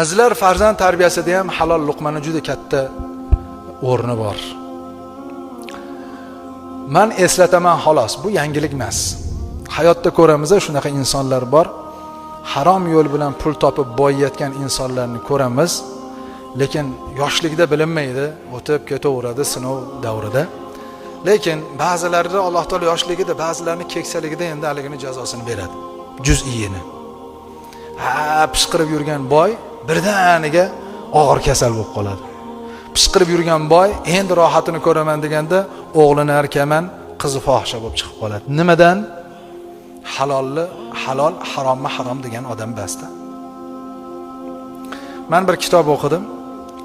Azizlar, farzand tarbiyasida ham halol luqmani juda katta o'rni bor. Men eslataman xolos, bu yangilik emas. Hayotda ko'ramiz, shunaqa insonlar bor. Harom yo'l bilan pul topib boyayotgan insonlarni ko'ramiz, lekin yoshlikda bilinmaydi, o'tib ketaveradi sinov davrida. Lekin ba'zilarida Alloh taolo yoshligida, ba'zilarini keksaligida endi haligini jazosini beradi. Juz'iyini. Pishqirib yurgan boy birdaniga og'ir kasal bo'lib qoladi. Pishqirib yurgan boy endi rohatini ko'raman deganda o'g'lini arkaman, qizi fohisha bo'lib chiqib qoladi. Nimadan? Halolni halol, haromni harom degan odam basda. Men bir kitob o'qidim.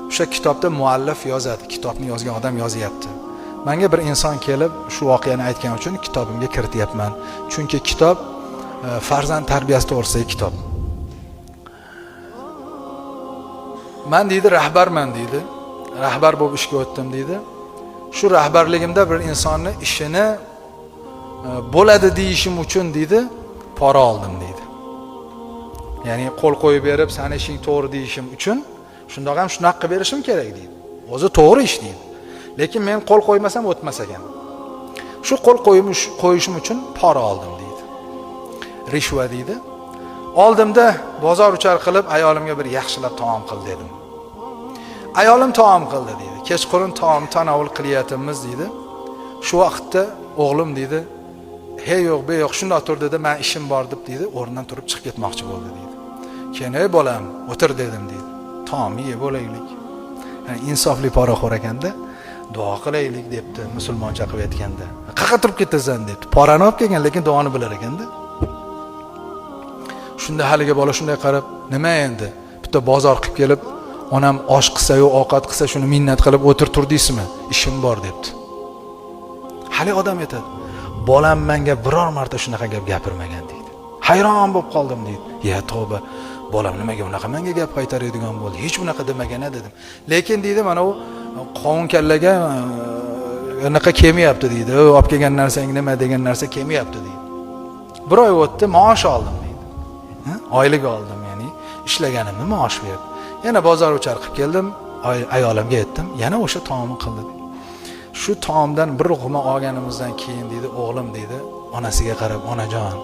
O'sha kitobda muallif yozadi, kitobni yozgan odam yozyapti. Menga bir inson kelib shu voqeani aytgan uchun kitobimga kirityapman. Chunki kitob farzand tarbiyasi to'g'risidagi kitob. Men deydi rahbarman deydi. Rahbar bo'lib ishga o'tdim deydi. Shu rahbarligimda bir insonni ishini bo'ladi deyishim uchun deydi, pora oldim deydi. Ya'ni qo'l qo'yib berib, "Seni ishing to'g'ri" deyishim uchun shundoq ham shunaqa qilib berishim kerak deydi. O'zi to'g'ri ish deydi. Lekin men qo'l qo'ymasam o'tmas ekan. Shu qo'l qo'yishim uchun pora oldim deydi. Rishva deydi. Oldimda bozor uchar qilib ayolimga bir yaxshilab taom qil dedim. Ayolim taom qildi deydi. Kechqurun taom tanovul qilyapmiz deydi. Shu vaqtda o'g'lim deydi, "Hey yo'q, be yo'q, shunday tur" dedi. "Men ishim bor" deb deydi, o'rnidan turib chiqib ketmoqchi bo'ldi deydi. "Keyin ey bolam, o'tir" dedim deydi. "Taomni yeb olaylik." Ya'ni insofli poraxo'r ekanda, duo qilaylik debdi, musulmoncha qilib aytganda. "Qaqa turib ketasan" debdi. Porani olib kelgan, lekin duoni bilar ekanda. Shunda haliga bola shunday qarab, "Nima endi? Bitta bozor qilib kelib, onam osh qilsa-yu, ovqat qilsa shuni minnat qilib o'tir tur deysizmi? Ishim bor" debdi. Hali odam aytadi, "Bolam menga biror marta shunaqa gap gapirmagan" deydi. Hayron bo'lib qoldim deydi. "Ya tavba, bolam nimaga unaqa menga gap qaytaradigan bo'ldi? Hech unaqa demagan dedim. Lekin deydi, mana u qovun kallaga unaqa kelmayapti deydi. Olib kelgan narsang nima degan narsa kelmayapti deydi. Bir oy o'tdi, maosh oldim deydi. Oylik oldim, ya'ni ishlaganimni maosh berdi. Yana bozor uchar qilib keldim, ayolimga aytdim, yana o'sha taomni qildi. Shu taomdan bir luqma olganimizdan keyin deydi, o'g'lim deydi, onasiga qarab, "Onajon,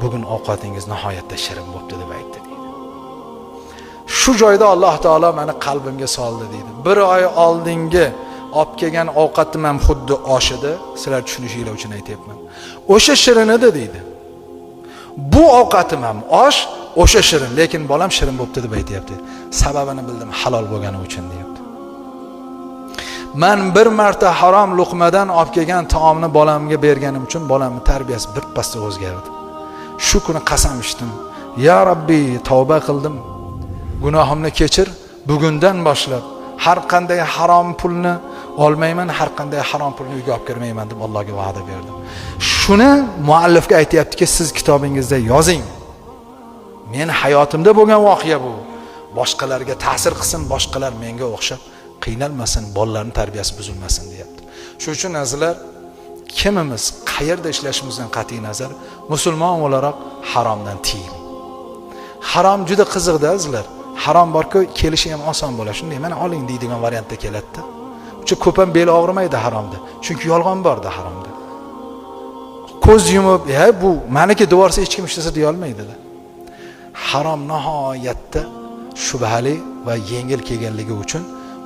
bugun ovqatingiz nihoyatda shirin bo'pti" deb aytdi deydi. Shu joyda Alloh taolo meni qalbimga soldi deydi. Bir oy oldingi olib kelgan ovqatim ham xuddi osh edi, sizlar tushunishinglar uchun aytayapman. O'sha shirin edi deydi. Bu ovqatim ham osh, o'sha shirin, lekin bolam shirin bo'pti deb aytayapti. Sababini bildim, halol bo'lgani uchun deyapti. Men bir marta harom luqmadan olib kelgan taomni bolamga berganim uchun bolamning tarbiyasi birpasda o'zgardi. Shu kuni qasam ichdim. "Ya Robbi, tavba qildim. Gunohimni kechir. Bugundan boshlab har qanday harom pulni olmayman, har qanday harom pulni uyga olib kirmayman" deb Allohga va'da berdim. Shuni muallifga aytayaptiki, siz kitobingizda yozing. Men hayotimda bo'lgan voqea bu. Boshqalarga ta'sir qilsin, boshqalar menga o'xshab qiynalmasin, bolalarning tarbiyasi buzilmasin deyapti. Shuning uchun azizlar, kimimiz qayerda ishlashimizdan qat'iy nazar musulmon o'laroq haromdan tiying. Harom juda qiziqda azizlar. Harom borku, kelishi ham oson bo'ladi. Shunday, "Mana oling" deydigan variantda keladi-da. Ucha ko'p ham bel og'rimaydi haromda. Chunki yolg'on borda haromda. Ko'z yumib, bu meniki devorsa hech kim ishlasa deya olmaydi-da. Harom nihoyatda shubhali va yengil kelganligi uchun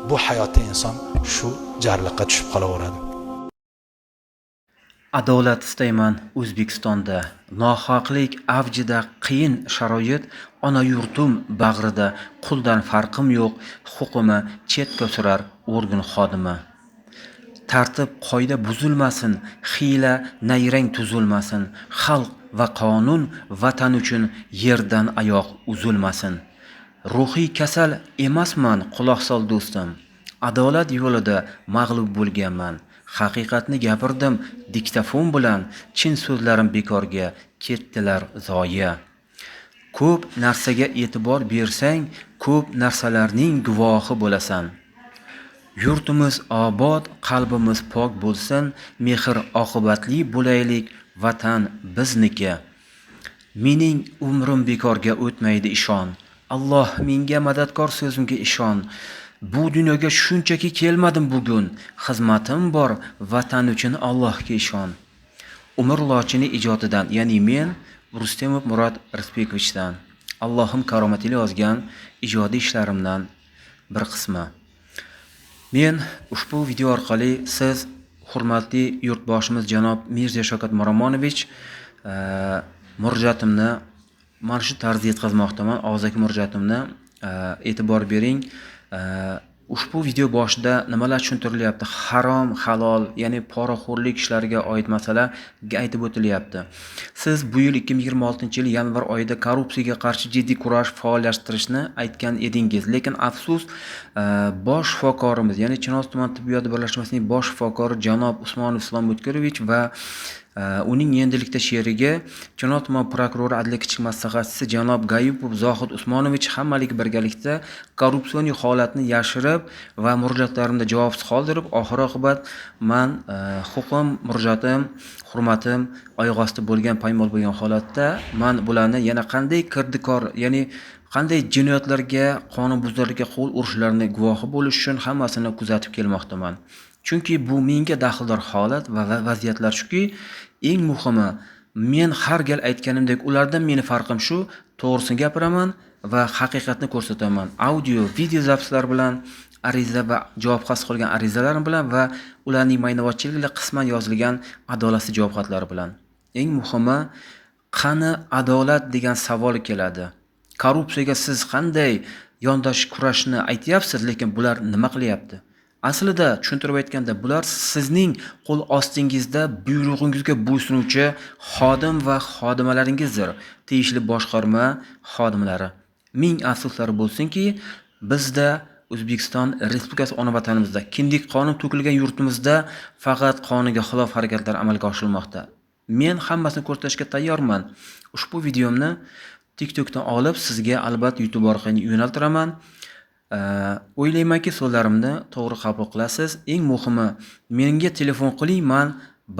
bu hayotda inson shu jarliqqa tushib qolaveradi. Adolat istayman O'zbekistonda. Nohaqlik avjida, qiyin sharoit, ona yurtim bag'rida, quldan farqim yo'q, huquqimni chetga surar organ xodimi. Tartib qoida buzilmasin, hiyla nayrang tuzilmasin, xalq va qonun vatan uchun yerdan oyoq uzilmasin. Ruhiy kasal emasman, quloq sol do'stim. Adolat yo'lida mag'lub bo'lganman. Haqiqatni gapirdim diktafon bilan, chin so'zlarim bekorga ketdilar zoya. Ko'p narsaga e'tibor bersang, ko'p narsalarning guvohi bo'lasan. Yurtimiz obod, qalbimiz pok bo'lsin, mehr oqibatli bo'laylik, vatan bizniki. Mening umrim bekorga o'tmaydi ishon. Alloh menga madadkor so'zimga ishon. Bu dunyoga shunchaki kelmadim bugun. Xizmatim bor, vatan uchun Allohga ishon. Umr Lochini ijodidan, ya'ni men Rustemov Murod Rizbekovichdan Allohim karomatiga yozgan ijodiy ishlarimdan bir qismi. Men ushbu video orqali siz hurmatli yurtboshimiz janob Mirza Shavkat Miromonovich murojaatimni mana shu tarzda yetkazmoqdaman. Og'zaki murojaatimni e'tibor bering. Ushbu video boshida nimalar tushuntirilyapti? Harom, halol, ya'ni poraxo'rlik ishlariga oid masala aytib o'tilyapti. Siz bu yil 2026-yil yanvar oyida korrupsiyaga qarshi jiddiy kurash faollashtirishni aytgan edingiz. Lekin afsus, bosh shifokorimiz, ya'ni Chinoz tuman tibbiyot birlashmasining bosh shifokori janob Usmonov Islom O'tkirovich va uning endilikda sherigi Chinoz tuman prokurori adliya kichik maslahatchisi janob Gayupov Zohid Usmonovich hammalik birgalikda korrupsion holatni yashirib va murojaatlarimda javobsiz qoldirib, oxir-oqibat men huquqim, murojaatim, hurmatim oyoq osti bo'lgan, paymol bo'lgan holatda men bularni yana qanday kirdikor, ya'ni qanday jinoyatlarga, qonunbuzarlikka qo'l urishlarini guvohi bo'lish uchun hammasini kuzatib kelmoqdaman. Chunki bu menga daxldor holat va vaziyatlar shuki, eng muhimi, men har gal aytganimdek, ulardan meni farqim shu, to'g'risini gapiraman va haqiqatni ko'rsataman. Audio, video zapislar bilan, ariza va javobsiz qolgan arizalarim bilan va ularning maynavodchiligida qisman yozilgan adolatsiz javob xatlari bilan. Eng muhimi, qani adolat degan savol keladi. Korrupsiyaga siz qanday yondosh kurashni aytyapsiz, lekin bular nima qilyapti? Aslida tushuntirib aytganda, bular sizning qo'l ostingizda buyrug'ingizga bo'ysunuvchi xodim va xodimalaringizdir. Tegishli boshqarma xodimlari. Ming afsuslari bo'lsinki, bizda O'zbekiston Respublikasi ona vatanimizda, kindik qonun to'kilgan yurtimizda faqat qonunga xilof harakatlar amalga oshirilmoqda. Men hammasini ko'rsatishga tayyorman. Ushbu videomni TikTokdan olib sizga albatta YouTube orqali yo'naltiraman. O'ylaymanki, so'zlarimni to'g'ri qabul qilasiz. Eng muhimi, menga telefon qiling, men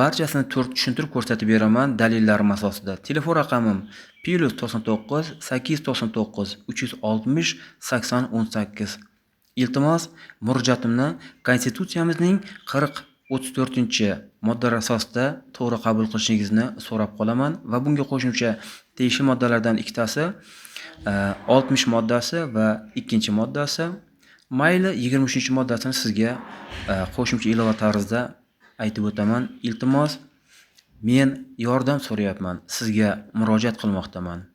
barchasini tushuntirib ko'rsatib beraman dalillarim asosida. Telefon raqamim +99 899 360 80 18. Iltimos, murojaatimni Konstitutsiyamizning 34-modda asosida to'g'ri qabul qilishingizni so'rab qolaman va bunga qo'shimcha tegishli moddalardan ikkitasi 60 moddasi va 2-moddasi, mayli 23-moddasini sizga qo'shimcha ilova tarzda aytib o'taman. Iltimos, men yordam so'rayapman, sizga murojaat qilmoqdaman.